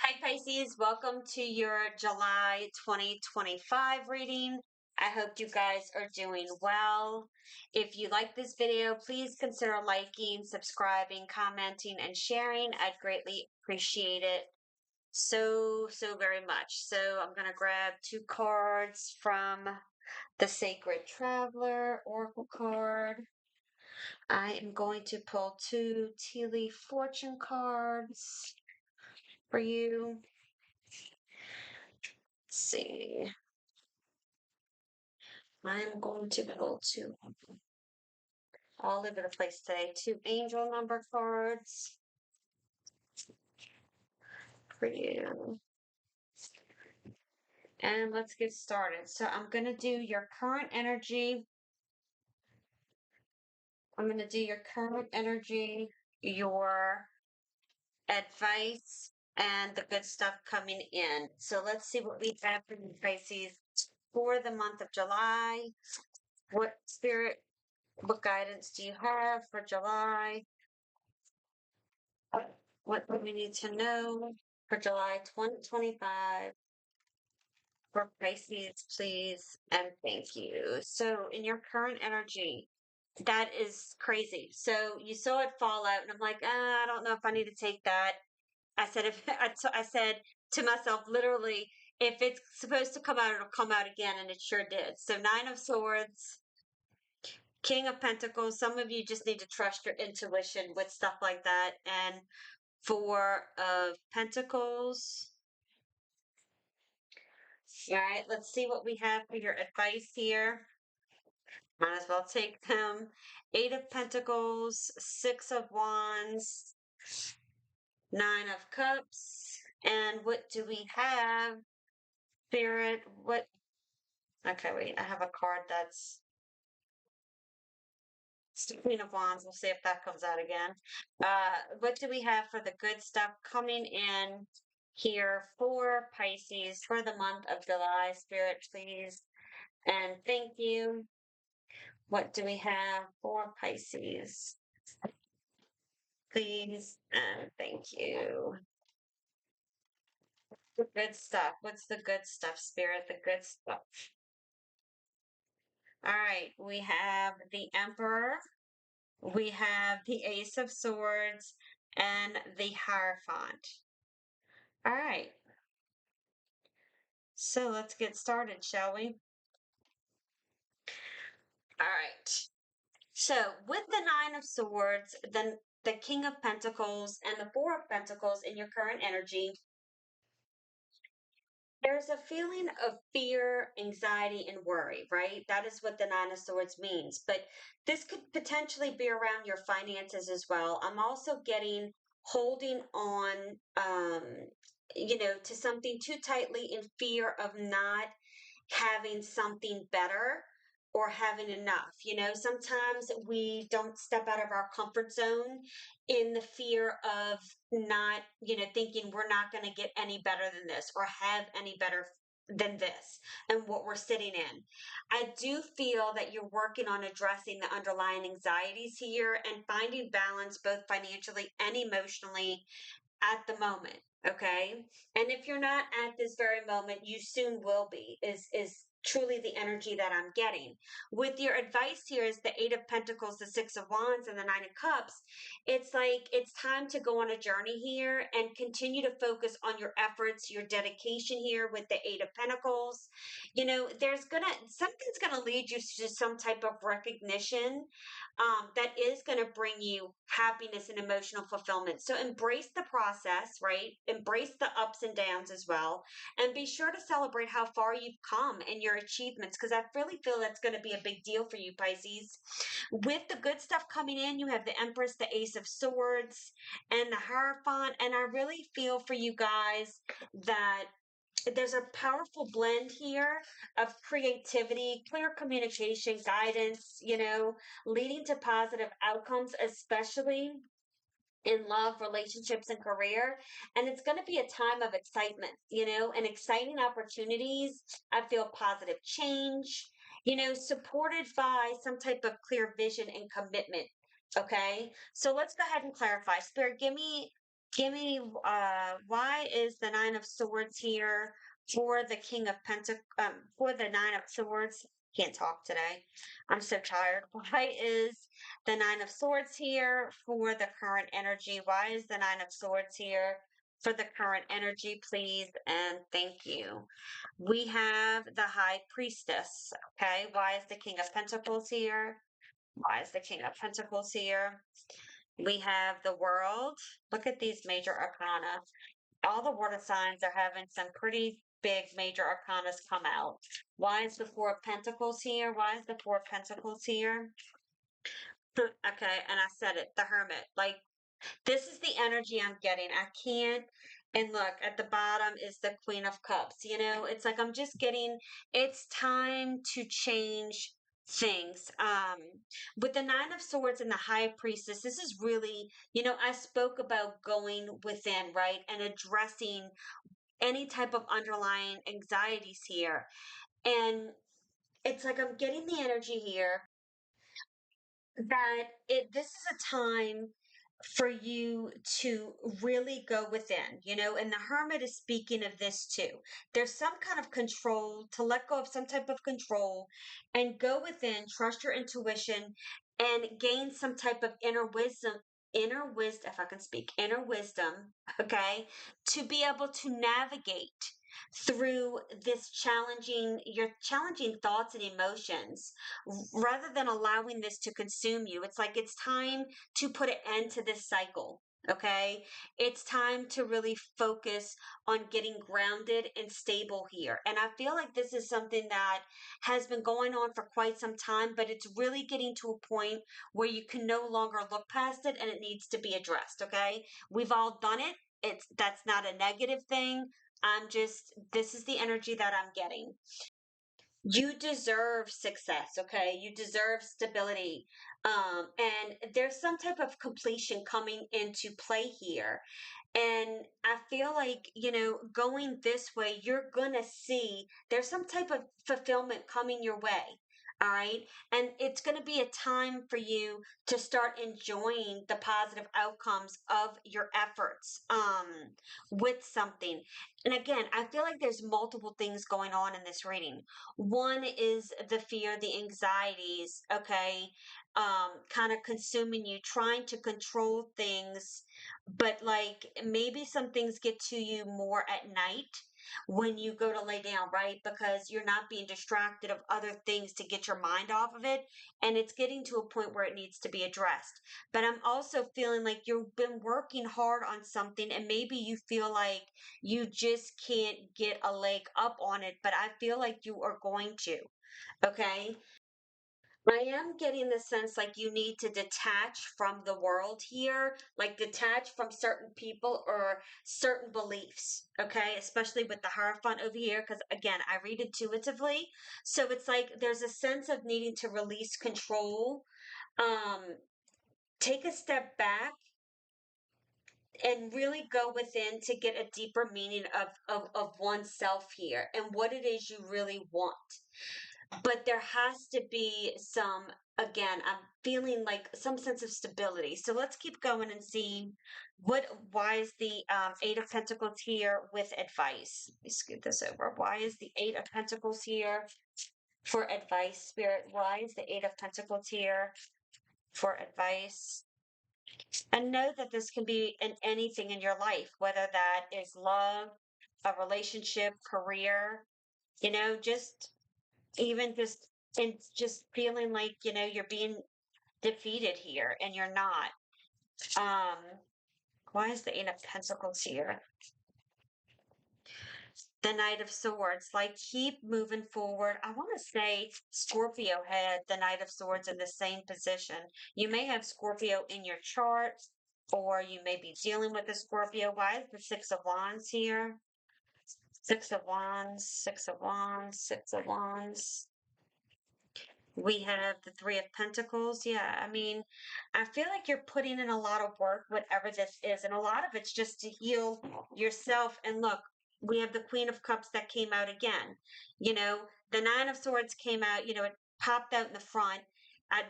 Hi, Pisces. Welcome to your July 2025 reading. I hope you guys are doing well. If you like this video, please consider liking, subscribing, commenting, and sharing. I'd greatly appreciate it so very much. So I'm going to grab two cards from the Sacred Traveler Oracle card. I am going to pull two tea leaf fortune cards for you. See. I'm going to pull two all over the place today. Two angel number cards for you. And let's get started. So I'm going to do your current energy. I'm going to do your current energy, your advice, and the good stuff coming in. So let's see what we have for you, Pisces, for the month of July. What spirit, what guidance do you have for July? What do we need to know for July 2025 for Pisces, please? And thank you. So, in your current energy, that is crazy. So, you saw it fall out, and I'm like, I don't know if I need to take that. I said, if I said to myself, literally, if it's supposed to come out, it'll come out again, and it sure did. So, Nine of Swords, King of Pentacles. Some of you just need to trust your intuition with stuff like that. And Four of Pentacles. All right, let's see what we have for your advice here. Might as well take them. Eight of Pentacles, Six of Wands, Nine of Cups. And what do we have? Spirit, what? Okay, wait, I have a card that's it's the Queen of Wands. We'll see if that comes out again. What do we have for the good stuff coming in here for Pisces for the month of July? Spirit, please. And thank you. What do we have for Pisces? Please and thank you. The good stuff. What's the good stuff, Spirit? The good stuff. All right, we have the Emperor. We have the Ace of Swords and the Hierophant. All right. So let's get started, shall we? All right. So with the Nine of Swords, then the King of Pentacles and the Four of Pentacles in your current energy, there's a feeling of fear, anxiety, and worry, right? That is what the Nine of Swords means. But this could potentially be around your finances as well. I'm also getting holding on, to something too tightly in fear of not having something better or having enough. Sometimes we don't step out of our comfort zone in the fear of not, thinking we're not going to get any better than this or have any better than this and what we're sitting in. I do feel that you're working on addressing the underlying anxieties here and finding balance both financially and emotionally at the moment. Okay. And if you're not at this very moment, you soon will be, is truly the energy that I'm getting. With your advice here is the Eight of Pentacles, the Six of Wands, and the Nine of Cups. It's like it's time to go on a journey here and continue to focus on your efforts, your dedication here with the Eight of Pentacles. Something's gonna lead you to some type of recognition that is going to bring you happiness and emotional fulfillment. So embrace the process, right? Embrace the ups and downs as well. And be sure to celebrate how far you've come and your achievements, because I really feel that's going to be a big deal for you, Pisces. With the good stuff coming in, you have the Empress, the Ace of Swords, and the Hierophant. And I really feel for you guys that there's a powerful blend here of creativity, clear communication, guidance, leading to positive outcomes, especially in love, relationships, and career. And it's going to be a time of excitement, and exciting opportunities. I feel positive change, supported by some type of clear vision and commitment. Okay. So let's go ahead and clarify. Spirit, give me Give me, why is the Nine of Swords here for the King of for the Nine of Swords? Can't talk today. I'm so tired. Why is the Nine of Swords here for the current energy? Why is the Nine of Swords here for the current energy, please? And thank you. We have the High Priestess. Okay. Why is the King of Pentacles here? Why is the King of Pentacles here? We have the World. Look at these major arcana. All the water signs are having some pretty big major arcanas come out. Why is the Four of Pentacles here? Why is the Four of Pentacles here? Okay, and I said it, the Hermit. Like, this is the energy I'm getting. I can't. And look, at the bottom is the Queen of Cups. You know, it's like I'm just getting, it's time to change things. With the Nine of Swords and the High Priestess, this is really, you know, I spoke about going within, right? And addressing any type of underlying anxieties here. And it's like I'm getting the energy here that this is a time for you to really go within, you know, and the Hermit is speaking of this too. There's some kind of control, to let go of some type of control and go within, trust your intuition, and gain some type of inner wisdom, if I can speak, inner wisdom, okay, to be able to navigate through your challenging thoughts and emotions rather than allowing this to consume you. It's like it's time to put an end to this cycle. Okay. It's time to really focus on getting grounded and stable here. And I feel like this is something that has been going on for quite some time, but it's really getting to a point where you can no longer look past it and it needs to be addressed. Okay. We've all done it. That's not a negative thing. This is the energy that I'm getting. You deserve success, okay? You deserve stability. And there's some type of completion coming into play here. And I feel like, you know, going this way, you're gonna see there's some type of fulfillment coming your way. All right. And it's going to be a time for you to start enjoying the positive outcomes of your efforts with something. And again, I feel like there's multiple things going on in this reading. One is the fear, the anxieties, okay, kind of consuming you, trying to control things, but like maybe some things get to you more at night when you go to lay down, right? Because you're not being distracted of other things to get your mind off of it. And it's getting to a point where it needs to be addressed. But I'm also feeling like you've been working hard on something and maybe you feel like you just can't get a leg up on it, but I feel like you are going to. Okay. I am getting the sense like you need to detach from the world here, like detach from certain people or certain beliefs, okay? Especially with the Hierophant over here, because again, I read intuitively. So it's like there's a sense of needing to release control, um, take a step back, and really go within to get a deeper meaning of oneself here and what it is you really want. But there has to be some, again, I'm feeling like some sense of stability. So let's keep going and see why is the Eight of Pentacles here with advice? Let me scoot this over. Why is the Eight of Pentacles here for advice, Spirit? Why is the Eight of Pentacles here for advice? And know that this can be in anything in your life, whether that is love, a relationship, career, you know, just even just and just feeling like, you know, you're being defeated here and you're not. Um, why is the Eight of Pentacles here? The Knight of Swords, like keep moving forward. I want to say Scorpio had the Knight of Swords in the same position. You may have Scorpio in your chart, or you may be dealing with a Scorpio. Why is the Six of Wands here? Six of Wands, Six of Wands, Six of Wands. We have the Three of Pentacles. Yeah, I mean, I feel like you're putting in a lot of work, whatever this is, and a lot of it's just to heal yourself. And look, we have the Queen of Cups that came out again. You know, the Nine of Swords came out, you know, it popped out in the front.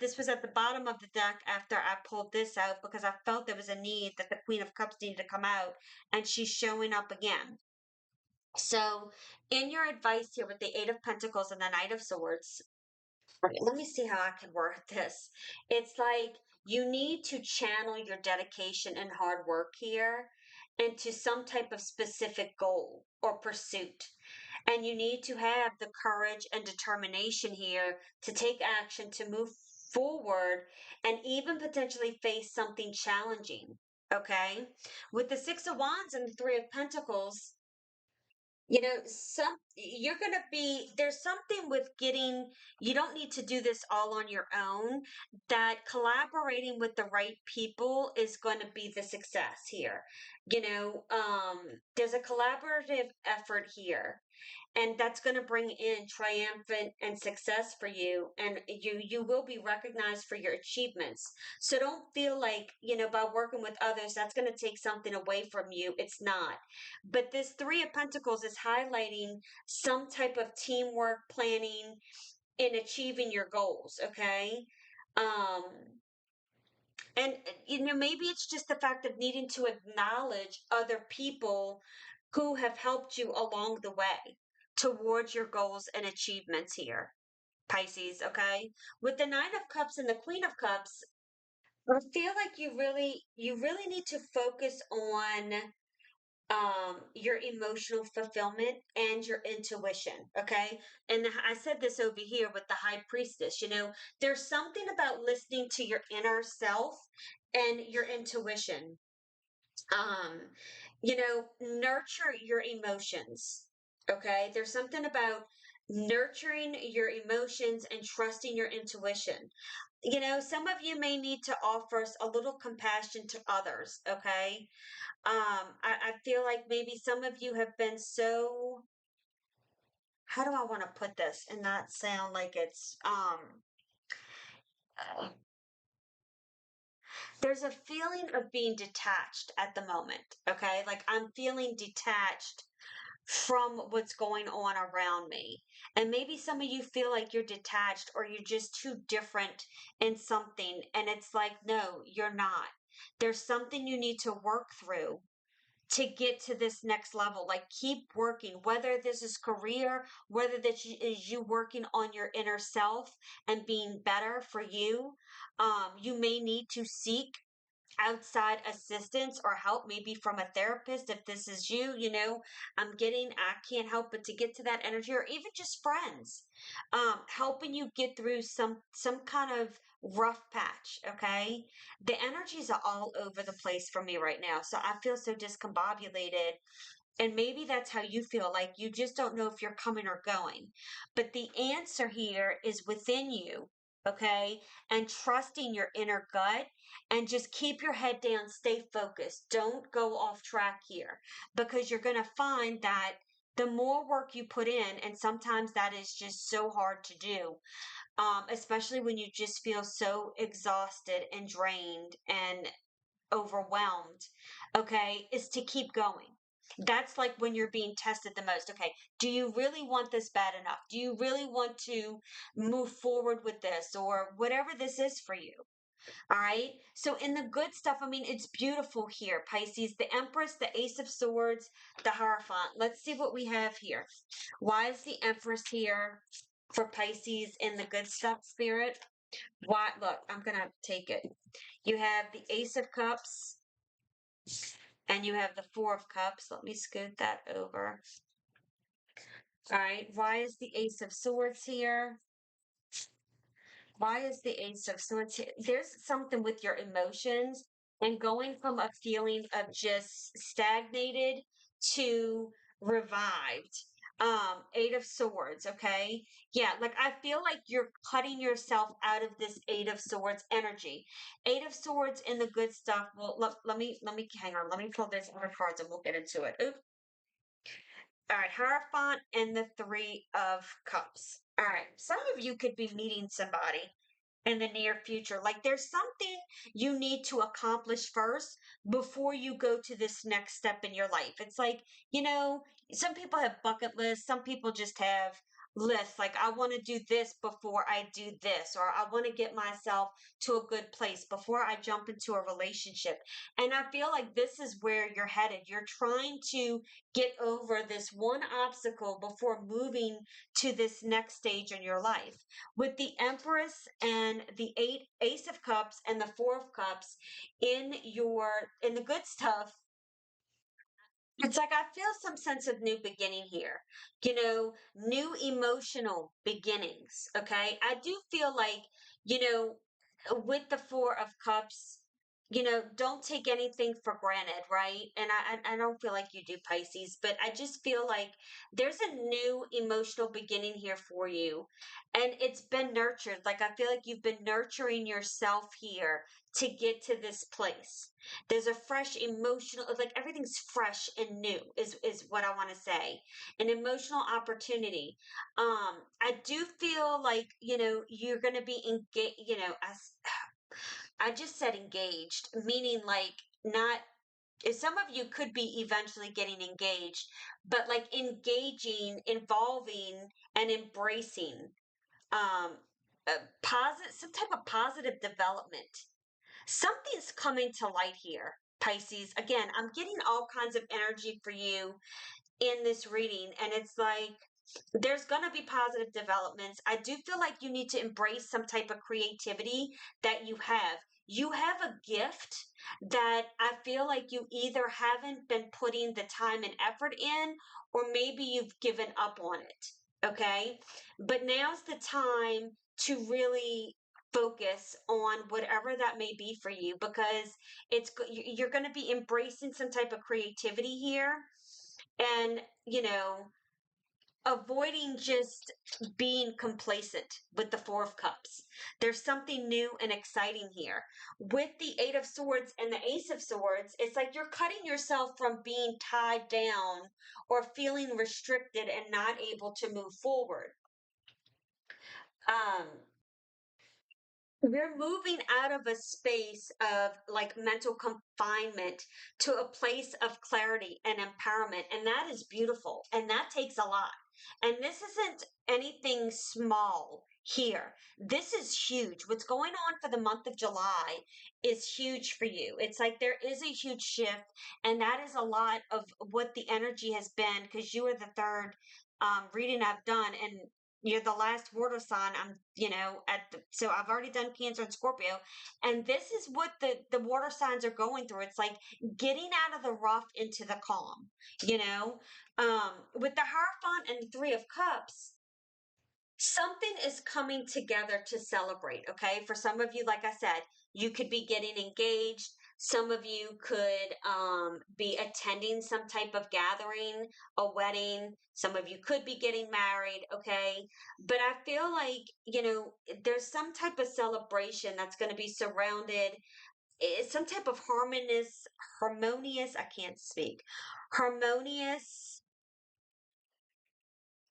this was at the bottom of the deck after I pulled this out because I felt there was a need that the Queen of Cups needed to come out, and she's showing up again. So, in your advice here with the Eight of Pentacles and the Knight of Swords, okay, let me see how I can word this. It's like you need to channel your dedication and hard work here into some type of specific goal or pursuit. And you need to have the courage and determination here to take action, to move forward, and even potentially face something challenging. Okay? With the Six of Wands and the Three of Pentacles, you're going to be, there's something with getting, you don't need to do this all on your own, that collaborating with the right people is going to be the success here. There's a collaborative effort here, and that's going to bring in triumphant and success for you, and you will be recognized for your achievements. So don't feel like, by working with others, that's going to take something away from you. It's not. But this Three of Pentacles is highlighting some type of teamwork, planning in achieving your goals. Okay. um and maybe it's just the fact of needing to acknowledge other people who have helped you along the way towards your goals and achievements here, Pisces. Okay. With the Nine of Cups and the Queen of Cups, I feel like you really need to focus on your emotional fulfillment and your intuition. Okay. And I said this over here with the High Priestess. There's something about listening to your inner self and your intuition. um Nurture your emotions. Okay. There's something about nurturing your emotions and trusting your intuition. Some of you may need to offer a little compassion to others. Okay. I feel like maybe some of you have been so, how do I want to put this and not sound like it's uh, there's a feeling of being detached at the moment. Okay. Like I'm feeling detached from what's going on around me. And maybe some of you feel like you're detached or you're just too different in something. And it's like, no, you're not. There's something you need to work through to get to this next level. Like keep working, whether this is career, whether that is you working on your inner self and being better for you. You may need to seek outside assistance or help, maybe from a therapist. If this is you, I can't help but to get to that energy, or even just friends helping you get through some kind of rough patch. Okay. The energies are all over the place for me right now, so I feel so discombobulated. And maybe that's how you feel, like you just don't know if you're coming or going. But the answer here is within you. Okay. And trusting your inner gut, and just keep your head down, stay focused. Don't go off track here, because you're going to find that the more work you put in, and sometimes that is just so hard to do, especially when you just feel so exhausted and drained and overwhelmed, okay, is to keep going. That's like when you're being tested the most. Okay, do you really want this bad enough? Do you really want to move forward with this, or whatever this is for you? All right. So, in the good stuff, I mean, it's beautiful here, Pisces. The Empress, the Ace of Swords, the Hierophant. Let's see what we have here. Why is the Empress here for Pisces in the good stuff spirit? Why? Look, I'm going to take it. You have the Ace of Cups and you have the Four of Cups. Let me scoot that over. All right. Why is the Ace of Swords here? Why is the Ace of Swords here? There's something with your emotions and going from a feeling of just stagnated to revived. Eight of Swords, okay? Yeah, like I feel like you're cutting yourself out of this Eight of Swords energy. Eight of Swords in the good stuff. Well, let me hang on. Let me pull this other cards and we'll get into it. Oops. All right, Hierophant and the Three of Cups. All right, some of you could be meeting somebody in the near future. Like there's something you need to accomplish first before you go to this next step in your life. It's like, some people have bucket lists, some people just have list. Like, I want to do this before I do this, or I want to get myself to a good place before I jump into a relationship. And I feel like this is where you're headed. You're trying to get over this one obstacle before moving to this next stage in your life. With the Empress and the Ace of Cups and the Four of Cups in the good stuff, it's like I feel some sense of new beginning here, new emotional beginnings. Okay. I do feel like, you know, with the Four of Cups, don't take anything for granted, right? And I don't feel like you do, Pisces, but I just feel like there's a new emotional beginning here for you. And it's been nurtured. Like, I feel like you've been nurturing yourself here to get to this place. There's a fresh emotional, like everything's fresh and new is what I want to say. An emotional opportunity. I do feel like, you're going to be engaged, as I just said engaged, meaning like not, some of you could be eventually getting engaged, but like engaging, involving, and embracing um some type of positive development. Something's coming to light here, Pisces. Again, I'm getting all kinds of energy for you in this reading, and it's like there's going to be positive developments. I do feel like you need to embrace some type of creativity that you have. You have a gift that I feel like you either haven't been putting the time and effort in, or maybe you've given up on it. Okay. But now's the time to really focus on whatever that may be for you, because you're going to be embracing some type of creativity here. And, avoiding just being complacent with the Four of Cups. There's something new and exciting here. With the Eight of Swords and the Ace of Swords, it's like you're cutting yourself from being tied down or feeling restricted and not able to move forward. Um, we're moving out of a space of like mental confinement to a place of clarity and empowerment. And that is beautiful. And that takes a lot. And this isn't anything small here. This is huge. What's going on for the month of July is huge for you. It's like there is a huge shift. And that is a lot of what the energy has been, because you are the third reading I've done. And you're the last water sign. So I've already done Cancer and Scorpio, and this is what the water signs are going through. It's like getting out of the rough into the calm, with the Hierophant and the Three of Cups. Something is coming together to celebrate. Okay, for some of you, like I said, you could be getting engaged. Some of you could be attending some type of gathering, a wedding. Some of you could be getting married. Okay, but I feel like, there's some type of celebration that's going to be surrounded. Some type of harmonious, I can't speak, harmonious,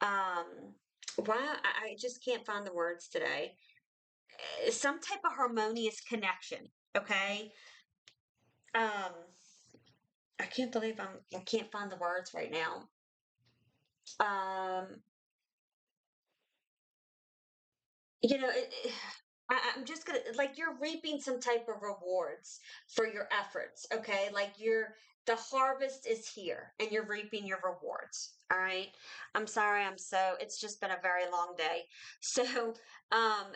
um wow, I just can't find the words today. Some type of harmonious connection. Okay. um I can't believe I can't find the words right now. um I'm just gonna, like, you're reaping some type of rewards for your efforts. Okay, like the harvest is here and you're reaping your rewards. All right. I'm sorry. It's just been a very long day. So,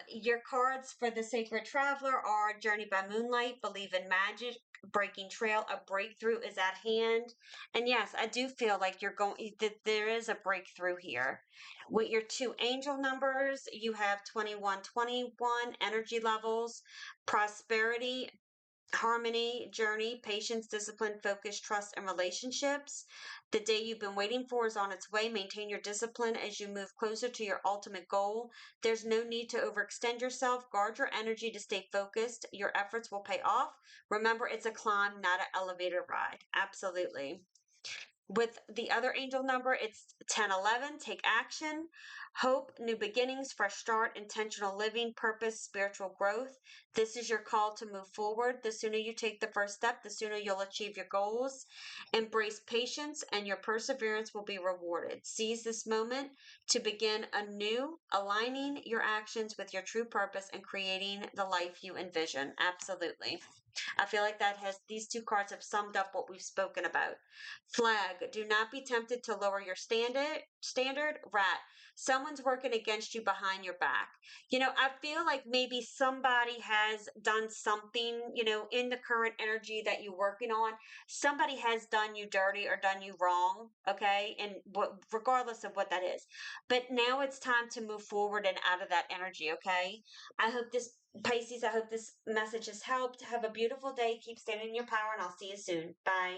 your cards for the Sacred Traveler are Journey by Moonlight, Believe in Magic, Breaking Trail, a breakthrough is at hand. And yes, I do feel like that there is a breakthrough here. With your two angel numbers, you have 2121, energy levels, prosperity, harmony, journey, patience, discipline, focus, trust, and relationships. The day you've been waiting for is on its way. Maintain your discipline as you move closer to your ultimate goal. There's no need to overextend yourself. Guard your energy to stay focused. Your efforts will pay off. Remember, it's a climb, not an elevator ride. Absolutely. With the other angel number, it's 1011. Take action. Hope, new beginnings, fresh start, intentional living, purpose, spiritual growth. This is your call to move forward. The sooner you take the first step, the sooner you'll achieve your goals. Embrace patience, and your perseverance will be rewarded. Seize this moment to begin anew, aligning your actions with your true purpose and creating the life you envision. Absolutely. I feel like that has these two cards have summed up what we've spoken about. Flag, do not be tempted to lower your standard. Rat, someone's working against you behind your back. I feel like maybe somebody has done something, in the current energy that you're working on. Somebody has done you dirty or done you wrong, okay? And regardless of what that is. But now it's time to move forward and out of that energy, okay? I hope this Pisces, I hope this message has helped. Have a beautiful day. Keep standing in your power, and I'll see you soon. Bye.